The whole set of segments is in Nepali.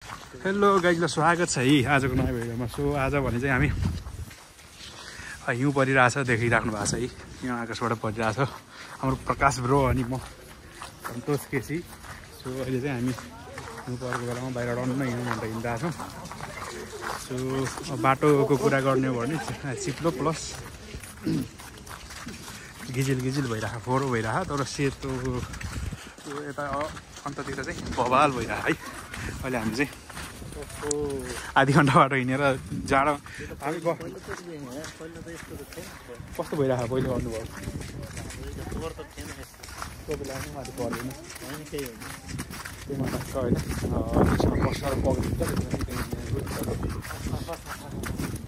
हेलो गाइजलाई स्वागत छ है आजको नयाँ भिडियोमा। सो आज भने चाहिँ हामी हिउँ परिरहेछ, देखिराख्नु भएको छ है, यहाँ आकाशबाट परिरहेछ। हाम्रो प्रकाश ब्रो अनि म सन्तोष केसी। सो अहिले चाहिँ हामी हिउँ परेको बेलामा बाहिर डन्न हिउँ भनेर हिँडिरहेछौँ। सो बाटोको कुरा गर्ने हो भने चिप्लो प्लस गिजिल भइरहेको, फोहोर भइरहेको, तर सेतो यता अन्ततिर चाहिँ बवाल भइरहेको है। अहिले हामी चाहिँ आधी घन्टा बाटो हिँडेर जाडो हामी कस्तो भइरहेको पहिलो अनुभव?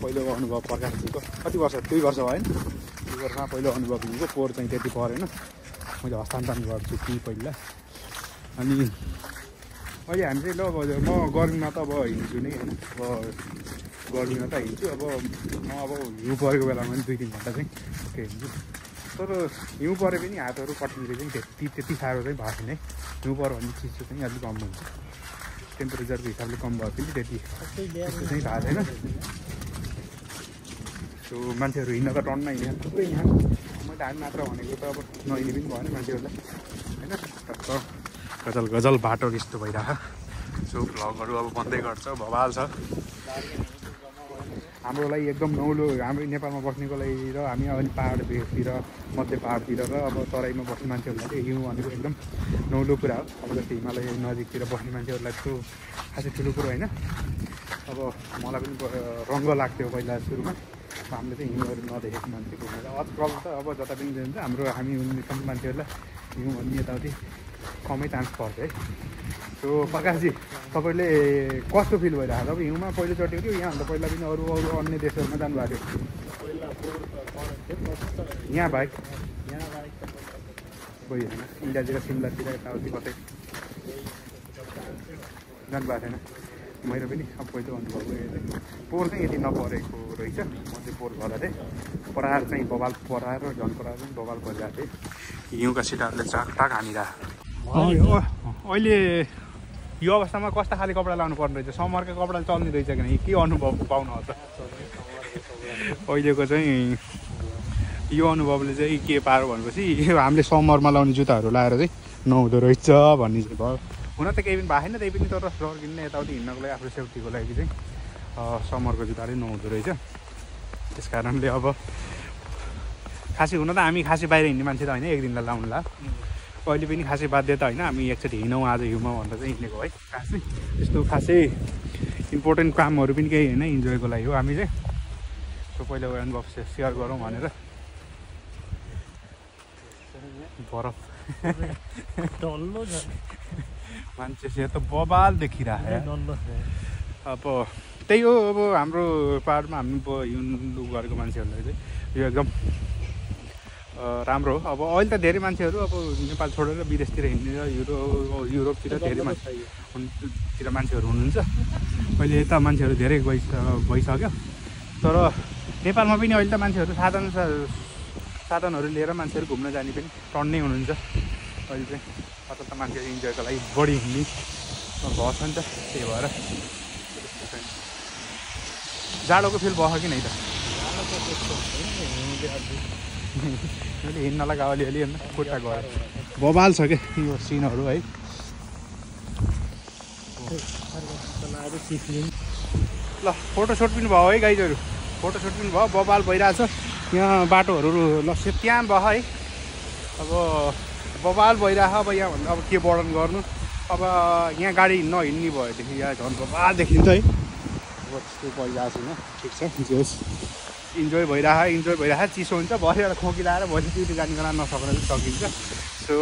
पहिलोको अनुभव प्रकाशजीको कति वर्ष? 2 वर्ष भयो होइन? 2 वर्षमा पहिलो अनुभव लिएको। पोहोर चाहिँ त्यति परेन, मैले हस्तान्तरण गर्छु कि पहिला। अनि अहिले हामी चाहिँ ल म गर्मीमा त अब हिँड्छु नै होइन, अब गर्मीमा त हिँड्छु। अब म हिउँ परेको बेलामा पनि 2-3 घन्टा चाहिँ हिँड्छु। तर हिउँ परे पनि हातहरू कट्टिने चाहिँ त्यति साह्रो चाहिँ भएको छैन है। हिउँ पऱ्यो भने चिसो चाहिँ अलिक कम हुन्छ, टेम्परेचरको हिसाबले कम भयो पनि त्यति चाहिँ भएको छैन। सो मान्छेहरू हिँड्न त टन्न हिँड्छ थुप्रै यहाँ। मैले हामी मात्र भनेको त अब नहिँड्ने पनि भएन मान्छेहरूलाई होइन। गजल बाटो यस्तो भइरहेको। सो भ्लगहरू अब बन्दै गर्छ, भवाल छ हाम्रो लागि एकदम नौलो। हाम्रो नेपालमा बस्नेको लागि र हामी अलि पाहाडतिर, मध्य पाहाडतिर र अब तराईमा बस्ने मान्छेहरूलाई चाहिँ हिउँ भनेको एकदम नौलो कुरा हो। अब जस्तै हिमालय नजिकतिर बस्ने मान्छेहरूलाई त्यो खासै ठुलो कुरो होइन। अब मलाई पनि रङ्ग लाग्थ्यो पहिला सुरुमा, हामीले चाहिँ हिउँहरू नदेखेको मान्छेको हुँदा अचकल त अब जता पनि जान्छ हाम्रो हामी हुने मान्छेहरूलाई हिउँ भन्ने यताउति कमै चान्स पर्छ है। सो प्रकाशजी तपाईँले कस्तो फिल भइरहेको? अब हिउँमा पहिलोचोटि हो कि यहाँभन्दा पहिला पनि अरू अन्य देशहरूमा जानुभएको थियो? यहाँ बाहेक कोही होइन, इन्डियातिर सिमलातिर यताउति कतै जानुभएको थिएन? मैले पनि अब पहिलो अनुभव पोहोर चाहिँ यति नपरेको रहेछ। म चाहिँ पोहोर गर्दा थिएँ, परार चाहिँ बवाल पराएर झन् पराएर पनि बवाल परिरहेको थिएँ। हिउँका सिटाहरूले चाकटाक हानिरहेको। अहिले यो अवस्थामा कस्ता खाले कपडा लाउनु पर्ने रहेछ? समरको कपडा चल्ने रहेछ कि नै? के अनुभव पाउनुहुन्छ अहिलेको चाहिँ? यो अनुभवले चाहिँ के पारो भनेपछि हामीले समरमा लाउने जुत्ताहरू लाएर चाहिँ नहुँदो रहेछ भन्ने चाहिँ भयो। हुन त केही पनि भएको छैन, त्यही पनि तर डर किन्ने यताउति हिँड्नको लागि आफ्नो सेफ्टीको लागि चाहिँ समरको जुत्ताले नहुँदो रहेछ। त्यस कारणले अब खासै हुन त हामी खासै बाहिर हिँड्ने मान्छे त होइन, एक दिनलाई लाउनु ला अहिले पनि खासै बाध्यता होइन। हामी एकचोटि हिँडौँ आज हिउँमा भनेर चाहिँ हिँडेको है। खासै त्यस्तो खासै इम्पोर्टेन्ट कामहरू पनि केही होइन, इन्जोयको लागि हो हामी चाहिँ। सो पहिलाको अनुभव सेयर गरौँ भनेर। बरफ डल्लो छ मान्छे से त बवाल देखिरहेको। अब त्यही हो, अब हाम्रो पाहाडमा हामी हिँड्नु गरेको मान्छेहरूलाई चाहिँ यो एकदम राम्रो हो। अब अहिले त धेरै मान्छेहरू अब नेपाल छोडेर विदेशतिर हिँड्ने र युरोपतिर धेरै मान्छेहरू हुनुहुन्छ। अहिले यता मान्छेहरू धेरै भइसक्यो, तर नेपालमा पनि अहिले त मान्छेहरू साधनहरू लिएर मान्छेहरू घुम्न जाने पनि टन्नै हुनुहुन्छ। अहिले चाहिँ अथवा मान्छेहरू इन्जोयको लागि बढी हिँड्ने भएको छ नि त, त्यही भएर। जाडोको फिल भयो कि नै त? मैले हिँड्नलाई अलिअलि होइन, खुट्टा गयो बवाल छ क्या यो सिनहरू है। ल फोटोसुट पनि भयो है गाइजहरू, फोटोसुट पनि भयो, बवाल भइरहेछ। यहाँ बाटोहरू ल त्यहाँ भयो है, अब बवाल भइरहेछ। अब यहाँभन्दा अब के वर्णन गर्नु? अब यहाँ गाडी नहिँड्ने भएदेखि यहाँ झन् बवाल देखिन्छ है। अब त्यस्तो भइरहेको छैन, ठिक छ, जे होस् इन्जोय भइरहेछ। चिसो हुन्छ, भरे खोकी लाएर भोलि ड्युटी जाने गर्न नसक्ने पनि सकिन्छ। सो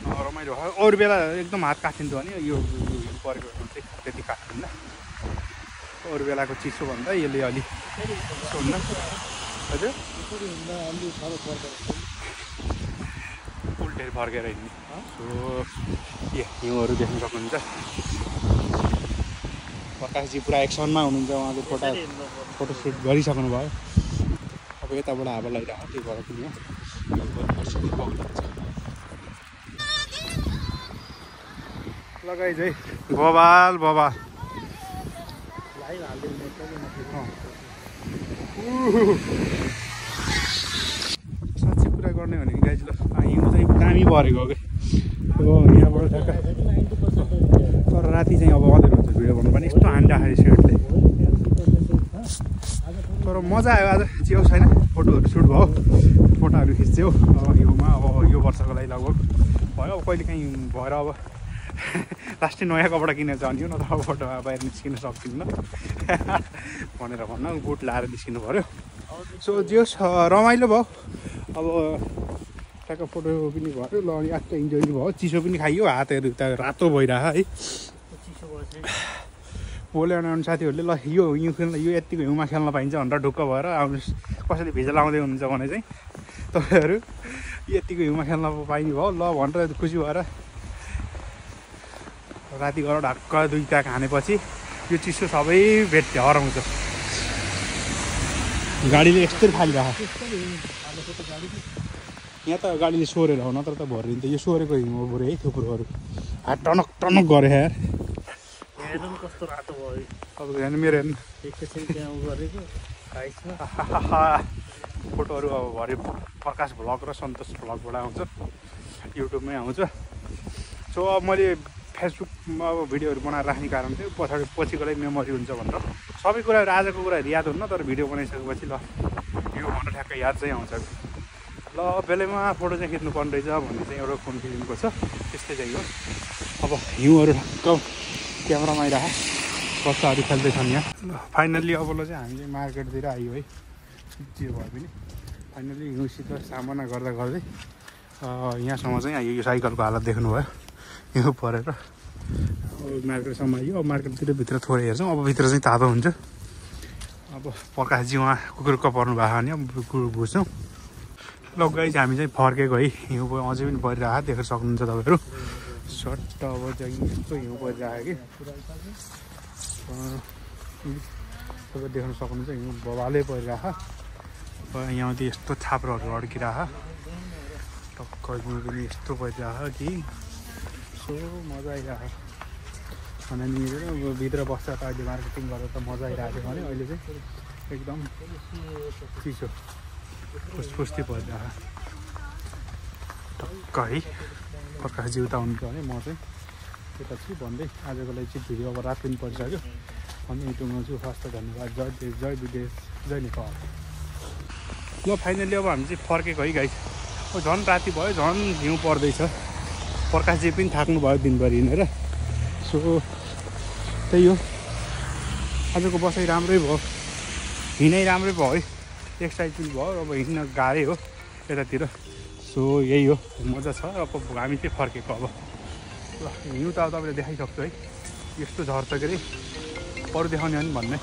रमाइलो भयो। अरू बेला एकदम हात काटिन्छ भने यो हिउँ परेको चाहिँ त्यति काट्दैन। अरू बेलाको चिसोभन्दा यसले अलिक चिसो हुन्न। हजुर उल्टे फर्केर हिँड्ने। सो हिउँहरू देख्न सक्नुहुन्छ। प्रकाशजी पुरा एक्सनमा हुनुहुन्छ, उहाँले फोटोसुट गरिसक्नु भयो। अब यताबाट हावा लगाइरहेको त्यही भएर पनि लगाइ चाहिँ बबाल बबाल लाइभ हालिदिनु साँच्चै कुरा गर्ने भने गाइज ल हिउँ चाहिँ दामी परेको कि अब यहाँबाट ठ्याक्क तर राति चाहिँ अब अँधेर हुन्छ भिडियो बनाउनु पनि यस्तो हान्दाखेरि सेटले तर मजा आयो आज च्याउ छैन फोटोहरू सुट भयो फोटोहरू खिच्थ्यौ अब हिउँमा अब यो वर्षको लागि लगभग भयो अब कहिले काहीँ भएर अब लास्टै नयाँ कपडा किनेर जाने हो नत्र अब फोटोमा बाहिर निस्किन सक्दिनँ भनेर भन्न बुट लाएर निस्किनु पऱ्यो सो जे होस् रमाइलो भयो अब ट्याक्क फोटो पनि भयो ल अनि आजको इन्जोय पनि भयो चिसो पनि खाइयो हातहरू त रातो भइरह है बोल्यो भने साथीहरूले ल यो हिउँ खेल्न यो यतिको हिउँमा खेल्न पाइन्छ भनेर ढुक्क भएर आउनुहोस् कसैले भिजा लाउँदै हुनुहुन्छ भने चाहिँ तपाईँहरू यतिको हिउँमा खेल्न पाइने भयो ल भनेर खुसी भएर राति गएर ढक्क दुईवटा खानेपछि यो चिसो सबै भेट्यो हराउँछ गाडीले यस्तै फालिरह यहाँ त गाडीले सोरेर हो नत्र त भरिन्छ यो सोरेको हिउँ हो बरु है थुप्रोहरू हात टनक टनक गऱ्यो यार हेर्नु कस्तो रातो भयो तपाईँको हेर्नु मेरो हेर्नु एकैछिन त्यहाँ गरेको साइजमा फोटोहरू अब भरे प्रकाश भ्लग र सन्तोष भ्लगबाट आउँछ युट्युबमै आउँछ सो अब मैले फेसबुकमा अब भिडियोहरू बनाएर राख्ने कारण चाहिँ पछिको लागि मेमोरी हुन्छ भनेर सबै कुराहरू आजको कुराहरू याद हुन्न तर भिडियो बनाइसकेपछि ल यो भनेर ठ्याक्क याद चाहिँ आउँछ ल बेलैमा फोटो चाहिँ खिच्नु पर्ने रहेछ भन्ने चाहिँ एउटा कन्फ्युजनको छ त्यस्तै चाहिँ हो अब हिउँहरू ढक्क क्यामेरामा आइरह बच्चाहरू खेल्दैछन् यहाँ ल फाइनल्ली अबलो चाहिँ हामी चाहिँ मार्केटतिर आयो है जे भए पनि फाइनल्ली हिउँसित सामना गर्दा गर्दै यहाँसम्म चाहिँ आयो यो साइकलको हालत देख्नुभयो हिउँ परेर अब मार्केटसम्म आयो अब मार्केटतिर भित्र थोरै हेर्छौँ अब भित्र चाहिँ तातो हुन्छ अब प्रकाशजी उहाँ कुकुरक पर्नु भएको भने अब कुकुर घुस्छौँ ल गाइज हामी चाहिँ फर्केको है हिउँ अझै पनि परिरहेको देख्न सक्नुहुन्छ तपाईँहरू सर्ट अब चाहिँ यस्तो हिउँ परिरहेको कि तपाईँ देख्न सक्नुहुन्छ हिउँ बबालै परिरहेको यहाँ चाहिँ यस्तो छाप्रोहरू अड्किरहेको टक्क हिउँ पनि यस्तो परिरहेको कि सो मजा आइरहेको भने नि अब भित्र बस्दा त अहिले मार्केटिङ गरेर त मजा आइरहेको थियो भने अहिले चाहिँ एकदम चिसो फुसफुस्ती परिरहेको टक्क है प्रकाशजी उता हुनुहुन्छ भने म चाहिँ त्यता छु भन्दै आजको लागि चाहिँ भिडियो अब रात पनि परिसक्यो अनि युट्युबमा छु फर्स्ट धन्यवाद जय देश जय विदेश जय नेपाल ल फाइनल्ली अब हामी चाहिँ फर्केको है गाइस अब झन् राति भयो झन् हिउँ पर्दैछ प्रकाशजी पनि थाक्नु भयो दिनभरि हिँडेर सो त्यही हो आजको बसाइ राम्रै भयो हिँडाइ राम्रै भयो है एक्सर्साइज पनि भयो अब हिँड्न गाह्रै हो यतातिर सो यही हो मजा छ अब हामी चाहिँ फर्केको अब ल हिउँ त अब तपाईँले देखाइसक्छु है यस्तो झर्छ के अरे अरू देखाउने हो नि भन्ने